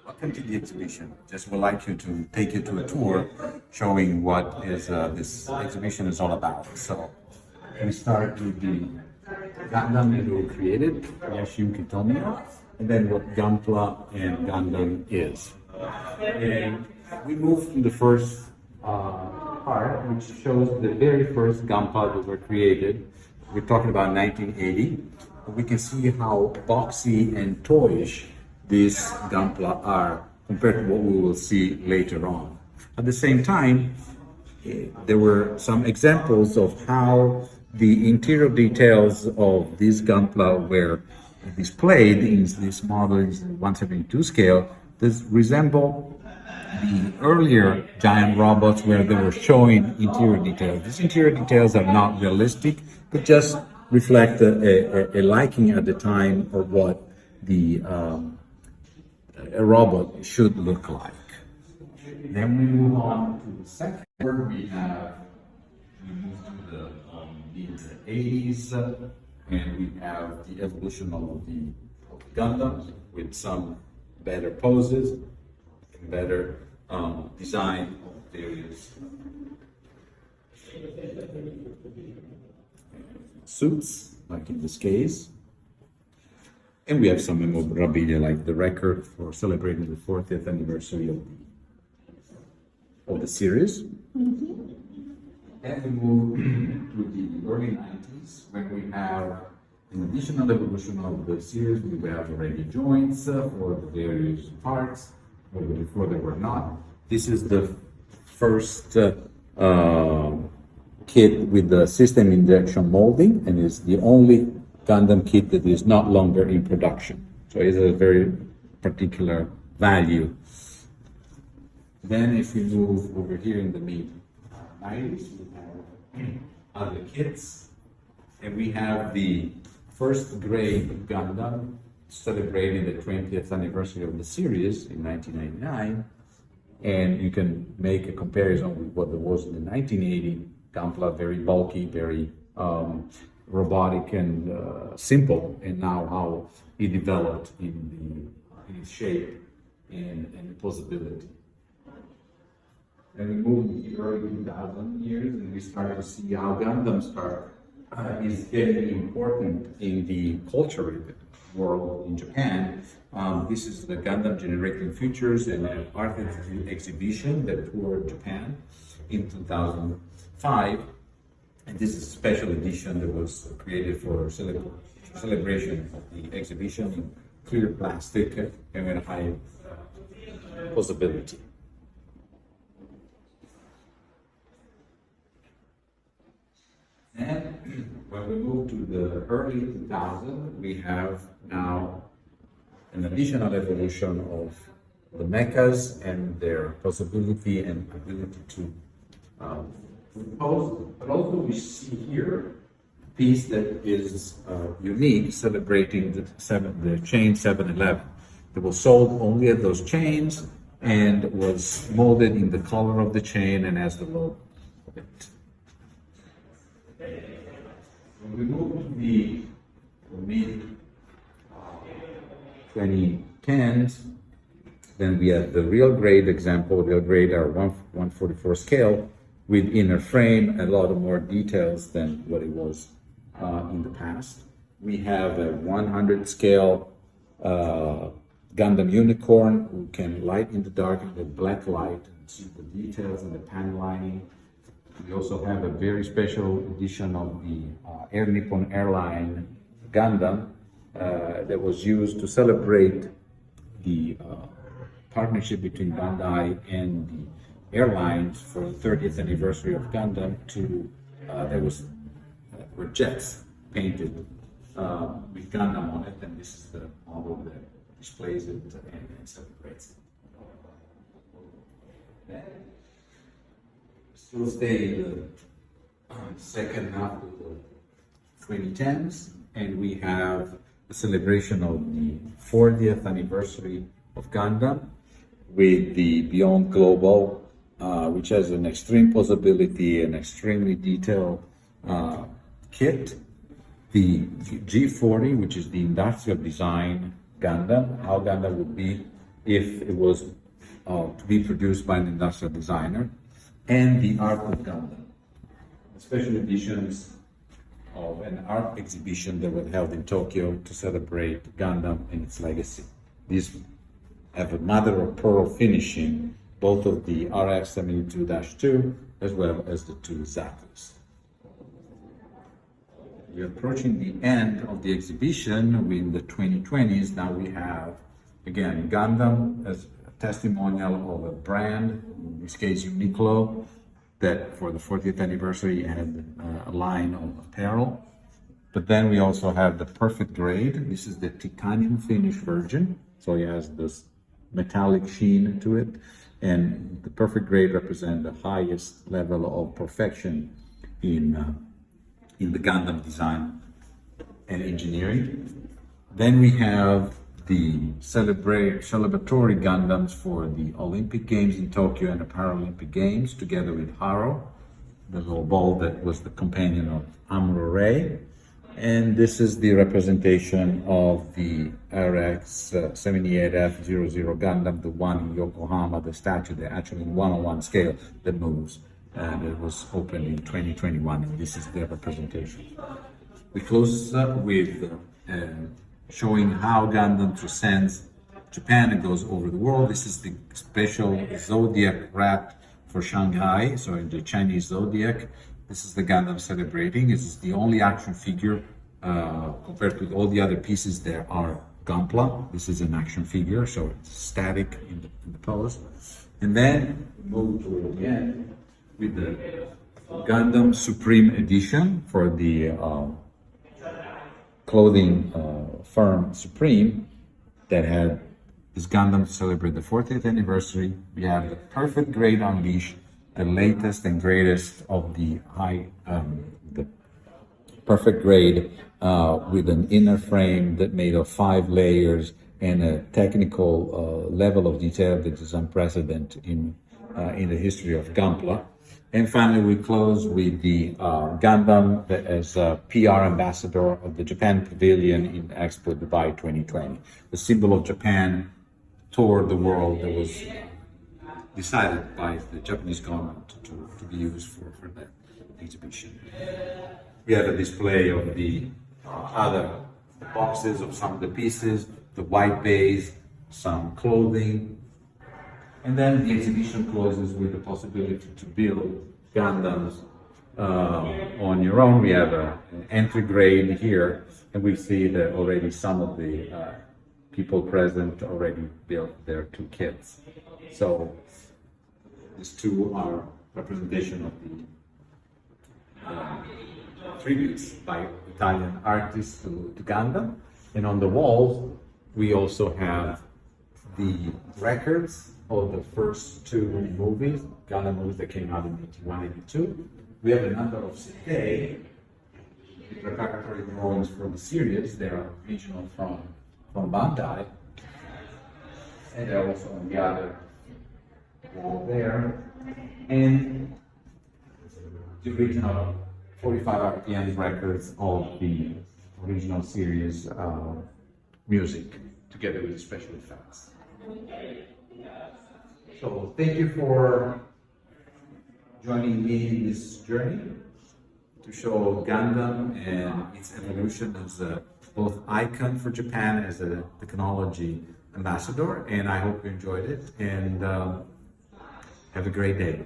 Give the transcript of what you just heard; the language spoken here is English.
Welcome to the exhibition. Just would like you to take you to a tour showing what is this exhibition is all about. So we start with the Gundam that we created, Yashin Kitomi, and then what Gunpla and Gundam is. And we move to the first part, which shows the very first Gunpla that were created. We're talking about 1980. We can see how boxy and toyish these Gunpla are compared to what we will see later on. At the same time, there were some examples of how the interior details of these Gunpla were displayed in these models 172 scale. This resemble the earlier giant robots where they were showing interior details. These interior details are not realistic, but just reflect a liking at the time of what a robot should look like. Then we move on to the second where we move to the 80s, and we have the evolution of the Gundam with some better poses and better design of various suits, like in this case. And we have some memorabilia, like the record for celebrating the 40th anniversary of the series. Mm-hmm. And we move to the early 90s, when we have an additional evolution of the series. We have already joints for the various parts, where before they were not. This is the first kit with the system injection molding, and is the only Gundam kit that is not longer in production. So it's a very particular value. Then if we move over here in the mid-90s, we have other kits. And we have the first grade Gundam celebrating the 20th anniversary of the series in 1999. And you can make a comparison with what there was in the 1980 Gunpla, very bulky, very robotic and simple, and now how it developed in its shape and possibility. And we move in the early 2000 years, and we start to see how Gundam is getting important in the culture world in Japan. This is the Gundam Generating Futures and an art exhibition that toured Japan in 2005. And this is a special edition that was created for celebration of the exhibition in clear plastic and with high possibility. And when we move to the early 2000s, we have now an additional evolution of the mechas and their possibility and ability to pose. But also we see here a piece that is unique, celebrating the chain 711. It was sold only at those chains and was molded in the color of the chain and has the logo of it. When we move to the mid-2010s, then we have the real grade example. Real grade are 144 scale with inner frame, a lot of more details than what it was in the past. We have a 100 scale Gundam Unicorn who can light in the dark and the black light and see the details and the pan lining. We also have a very special edition of the Air Nippon Airline Gundam that was used to celebrate the partnership between Bandai and the airlines for the 30th anniversary of Gundam. Were jets painted with Gundam on it, and this is the model that displays it and celebrates it. Still stay in the second half of the 2010s, and we have a celebration of the 40th anniversary of Gundam with the Beyond Global, which has an extreme possibility and extremely detailed kit. The G40, which is the industrial design Gundam, how Gundam would be if it was to be produced by an industrial designer, and the art of Gundam. Special editions of an art exhibition that was held in Tokyo to celebrate Gundam and its legacy. These have a mother of pearl finishing, both of the RF-72-2 as well as the two Zatus. We're approaching the end of the exhibition in the 2020s. Now we have, again, Gundam as a testimonial of a brand, in this case Uniqlo, that for the 40th anniversary had a line of apparel. But then we also have the perfect grade. This is the titanium finish version. So it has this metallic sheen to it. And the perfect grade represents the highest level of perfection in the Gundam design and engineering. Then we have the celebratory Gundams for the Olympic Games in Tokyo and the Paralympic Games, together with Haro, the little ball that was the companion of Amuro Ray. And this is the representation of the RX-78F00 Gundam, the one in Yokohama, the statue that actually in 1:1 scale that moves. And it was opened in 2021, and this is their representation. We close with showing how Gundam transcends Japan and goes over the world. This is the special Zodiac wrap for Shanghai, so in the Chinese Zodiac. This is the Gundam celebrating. This is the only action figure compared to all the other pieces. There are Gunpla. This is an action figure, so it's static in the pose. And then move to the end with the Gundam Supreme Edition for the clothing firm Supreme that had this Gundam to celebrate the 40th anniversary. We have the perfect grade Unleash, the latest and greatest of the the perfect grade with an inner frame that made of 5 layers and a technical level of detail that is unprecedented in the history of Gunpla. And finally, we close with the Gundam as a PR ambassador of the Japan Pavilion in Expo Dubai 2020. The symbol of Japan toured the world that was decided by the Japanese government to be used for that exhibition. We have a display of the other boxes of some of the pieces, the white base, some clothing. And then the exhibition closes with the possibility to build Gundams on your own. We have an entry grade here, and we see that already some of the people present already built their 2 kits. So these 2 are representation of the tributes by Italian artists to Gundam. And on the walls, we also have the records of the first 2 movies, Gundam movies that came out in 1982. We have a number of CK, the preparatory drawings for the series. They are original from Bandai. And they're also on the other wall there. And the original 45 RPM records of the original series music, together with the special effects. So thank you for joining me in this journey to show Gundam and its evolution as a both icon for Japan as a technology ambassador. And I hope you enjoyed it, and have a great day.